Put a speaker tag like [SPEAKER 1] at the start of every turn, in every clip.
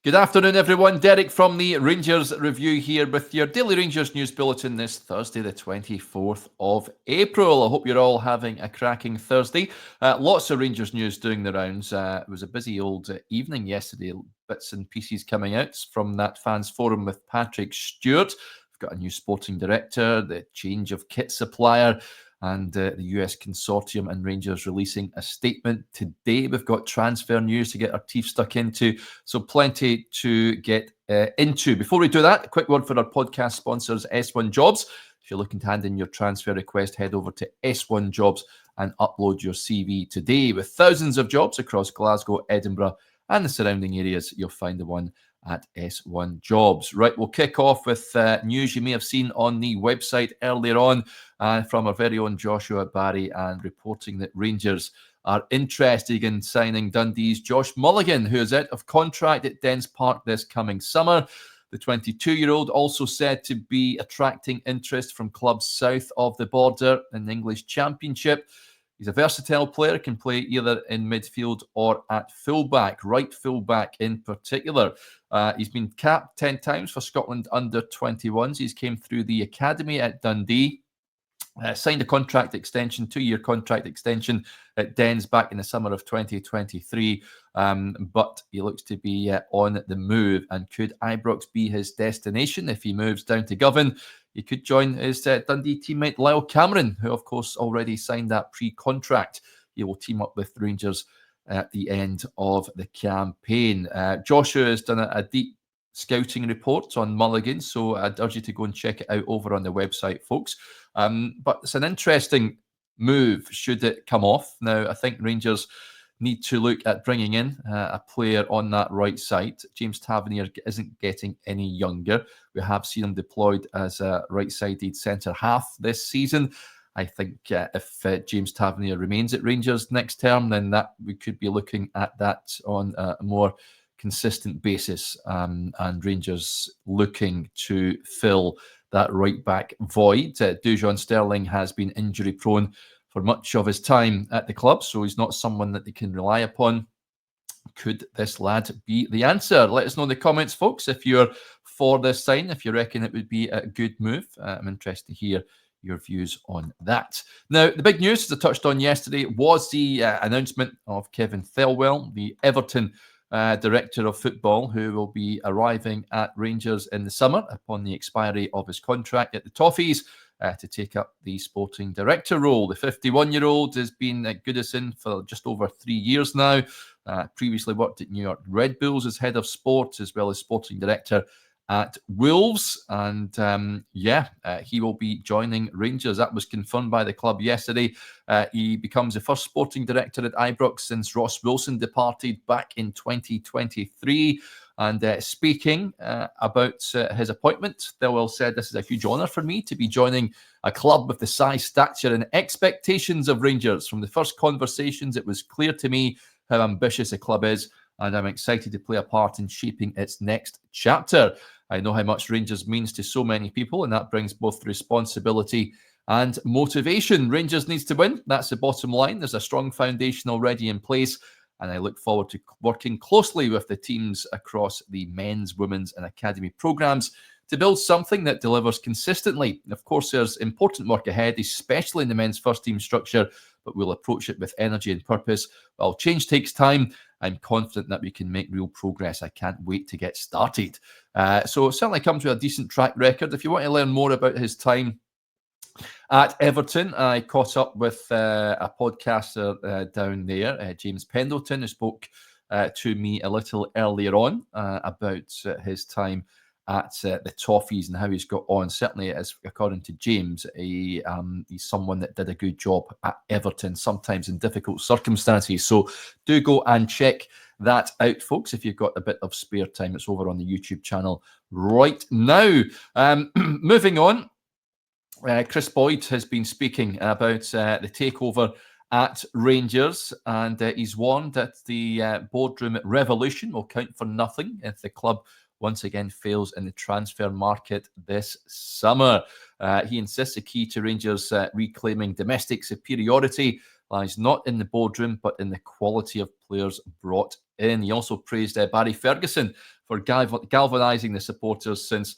[SPEAKER 1] Good afternoon, everyone. Derek from the Rangers Review here with your Daily Rangers News Bulletin this Thursday, the 24th of April. I hope you're all having a cracking Thursday. Lots of Rangers news doing the rounds. It was a busy old evening yesterday. Bits and pieces coming out from that fans forum with Patrick Stewart. We've got a new sporting director, the change of kit supplier, and the US Consortium and Rangers releasing a statement today. We've got transfer news to get our teeth stuck into, so plenty to get into. Before we do that, a quick word for our podcast sponsors, S1 Jobs. If you're looking to hand in your transfer request, head over to S1 Jobs and upload your CV today. With thousands of jobs across Glasgow, Edinburgh, and the surrounding areas, you'll find the one at S1 Jobs. Right, we'll kick off with news you may have seen on the website earlier on from our very own Joshua Barry, and reporting that Rangers are interested in signing Dundee's Josh Mulligan, who is out of contract at Dens Park this coming summer. The 22-year-old also said to be attracting interest from clubs south of the border in the English Championship. He's a versatile player, can play either in midfield or at fullback, right fullback in particular. He's been capped 10 times for Scotland under 21s. He's came through the academy at Dundee. Signed a contract extension, 2-year contract extension at Dens back in the summer of 2023. But he looks to be on the move. And could Ibrox be his destination if he moves down to Govan? He could join his Dundee teammate Lyle Cameron, who, of course, already signed that pre-contract. He will team up with Rangers at the end of the campaign. Joshua has done a deep scouting report on Mulligan, so I'd urge you to go and check it out over on the website, folks. But it's an interesting move should it come off. Now, I think Rangers need to look at bringing in a player on that right side. James Tavernier isn't getting any younger. We have seen him deployed as a right-sided centre-half this season. I think if James Tavernier remains at Rangers next term, then that we could be looking at that on a more consistent basis, and Rangers looking to fill that right-back void. Dujon Sterling has been injury-prone for much of his time at the club, so he's not someone that they can rely upon. Could this lad be the answer? Let us know in the comments, folks, if you're for this sign, if you reckon it would be a good move. I'm interested to hear your views on that. Now, the big news, as I touched on yesterday, was the announcement of Kevin Thelwell, the Everton Director of Football, who will be arriving at Rangers in the summer upon the expiry of his contract at the Toffees to take up the sporting director role. The 51-year-old has been at Goodison for just over 3 years now. Previously worked at New York Red Bulls as head of sport, as well as sporting director at Wolves. And he will be joining Rangers. That was confirmed by the club yesterday. He becomes the first sporting director at Ibrox since Ross Wilson departed back in 2023. And speaking about his appointment, Thelwell said, "This is a huge honour for me to be joining a club with the size, stature and expectations of Rangers. From the first conversations, it was clear to me how ambitious the club is, and I'm excited to play a part in shaping its next chapter. I know how much Rangers means to so many people, and that brings both responsibility and motivation. Rangers needs to win. That's the bottom line. There's a strong foundation already in place, and I look forward to working closely with the teams across the men's, women's and academy programmes to build something that delivers consistently. Of course, there's important work ahead, especially in the men's first team structure, but we'll approach it with energy and purpose. While change takes time, I'm confident that we can make real progress. I can't wait to get started." So it certainly comes with a decent track record. If you want to learn more about his time at Everton, I caught up with a podcaster down there, James Pendleton, who spoke to me a little earlier on about his time at the Toffees and how he's got on. Certainly, as according to James, he's someone that did a good job at Everton, sometimes in difficult circumstances. So do go and check that out, folks, if you've got a bit of spare time. It's over on the YouTube channel right now. Moving on, Chris Boyd has been speaking about the takeover at Rangers, and he's warned that the boardroom revolution will count for nothing if the club once again fails in the transfer market this summer. He insists the key to Rangers reclaiming domestic superiority lies not in the boardroom, but in the quality of players brought in. He also praised Barry Ferguson for galvanising the supporters since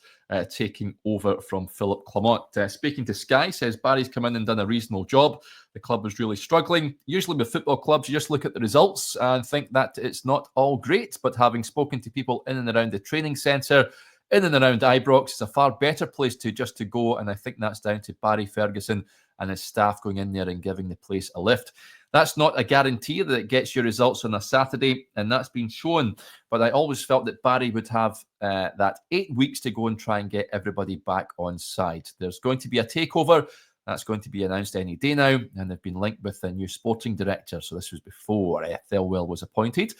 [SPEAKER 1] taking over from Philip Clement. Speaking to Sky, says Barry's come in and done a reasonable job. The club was really struggling. Usually with football clubs, you just look at the results and think that it's not all great, but having spoken to people in and around the training centre, in and around Ibrox, it's a far better place to go, and I think that's down to Barry Ferguson and his staff going in there and giving the place a lift. That's not a guarantee that it gets you results on a Saturday, and that's been shown. But I always felt that Barry would have that 8 weeks to go and try and get everybody back on side. There's going to be a takeover. That's going to be announced any day now, and they've been linked with a new sporting director. So this was before Thelwell was appointed.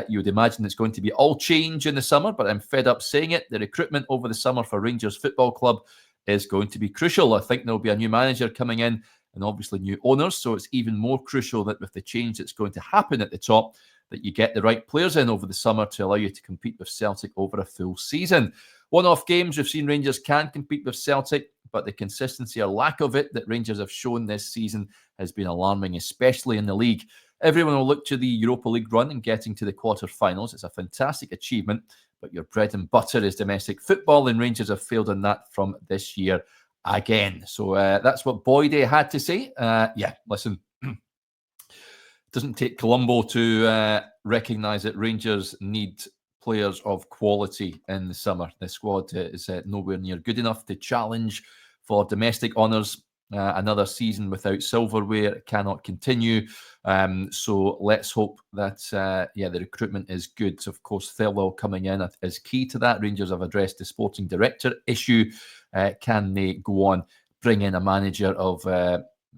[SPEAKER 1] You would imagine it's going to be all change in the summer, but I'm fed up saying it. The recruitment over the summer for Rangers Football Club is going to be crucial. I think there'll be a new manager coming in and obviously new owners. So it's even more crucial that with the change that's going to happen at the top, that you get the right players in over the summer to allow you to compete with Celtic over a full season. One-off games, we've seen Rangers can compete with Celtic, but the consistency or lack of it that Rangers have shown this season has been alarming, especially in the league. Everyone will look to the Europa League run and getting to the quarter-finals. It's a fantastic achievement, but your bread and butter is domestic football, and Rangers have failed on that from this year again. So that's what Boyd had to say. Listen, it doesn't take Colombo to recognise that Rangers need players of quality in the summer. The squad is nowhere near good enough to challenge for domestic honours. Another season without silverware cannot continue. So let's hope that the recruitment is good. So of course, Thelwell coming in is key to that. Rangers have addressed the sporting director issue. Can they go on, bring in a manager of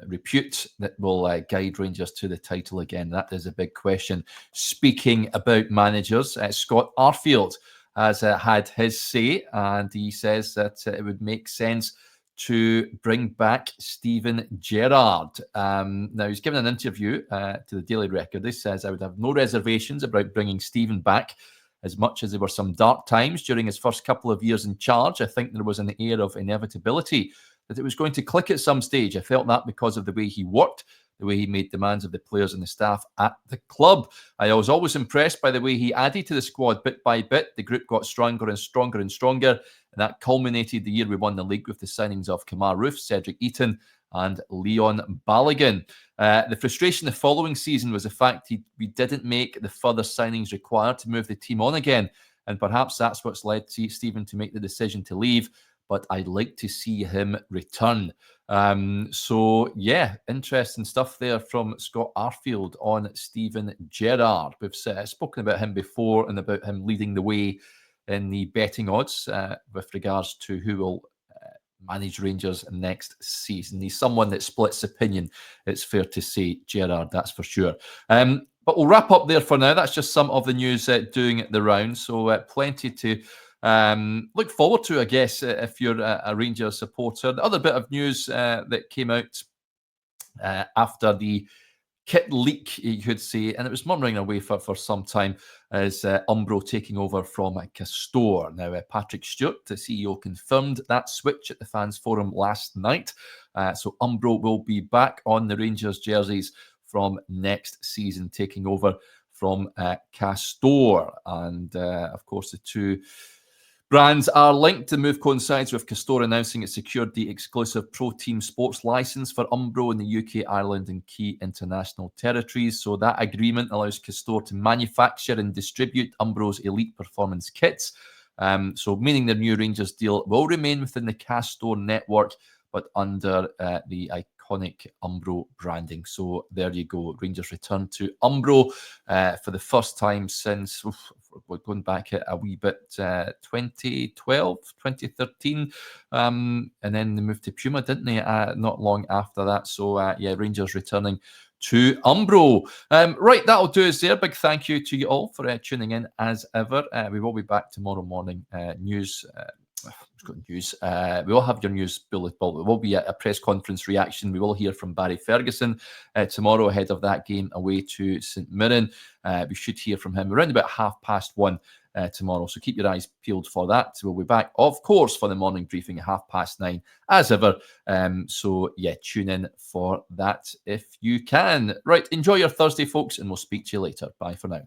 [SPEAKER 1] repute that will guide Rangers to the title again? That is a big question. Speaking about managers, Scott Arfield has had his say, and he says that it would make sense to bring back Steven Gerrard. Now, he's given an interview to the Daily Record. He says, I would have no reservations about bringing Steven back. As much as there were some dark times during his first couple of years in charge, I think there was an air of inevitability that it was going to click at some stage. I felt that because of the way he worked, the way he made demands of the players and the staff at the club. I was always impressed by the way he added to the squad bit by bit. The group got stronger and stronger and stronger, and that culminated the year we won the league with the signings of Kemar Roofe, Cedric Eaton, and Leon Balogun. The frustration the following season was the fact we didn't make the further signings required to move the team on again, and perhaps that's what's led Steven to make the decision to leave. But I'd like to see him return. Interesting stuff there from Scott Arfield on Steven Gerrard. We've spoken about him before and about him leading the way in the betting odds with regards to who will manage Rangers next season. He's someone that splits opinion, it's fair to say, Gerrard, that's for sure. But we'll wrap up there for now. That's just some of the news doing the round. So plenty to look forward to, I guess, if you're a Rangers supporter. The other bit of news that came out after the kit leak, you could say, and it was murmuring away for some time, is Umbro taking over from Castore. Now, Patrick Stewart, the CEO, confirmed that switch at the Fans Forum last night. So Umbro will be back on the Rangers jerseys from next season, taking over from Castore. And, of course, the two brands are linked. The move coincides with Castore announcing it secured the exclusive Pro Team Sports license for Umbro in the UK, Ireland and key international territories. So that agreement allows Castore to manufacture and distribute Umbro's elite performance kits. So meaning the new Rangers deal will remain within the Castore network, but under the iconic Umbro branding. So there you go. Rangers return to Umbro for the first time since, we're going back a wee bit, 2012, 2013. And then they moved to Puma, didn't they? Not long after that. So Rangers returning to Umbro. Right, that'll do us there. Big thank you to you all for tuning in as ever. We will be back tomorrow morning. News. We will have your news bullet. There will be a press conference reaction. We will hear from Barry Ferguson tomorrow ahead of that game away to St Mirren. We should hear from him around about 1:30 tomorrow. So keep your eyes peeled for that. We'll be back, of course, for the morning briefing at 9:30, as ever. So yeah, tune in for that if you can. Right, enjoy your Thursday, folks, and we'll speak to you later. Bye for now.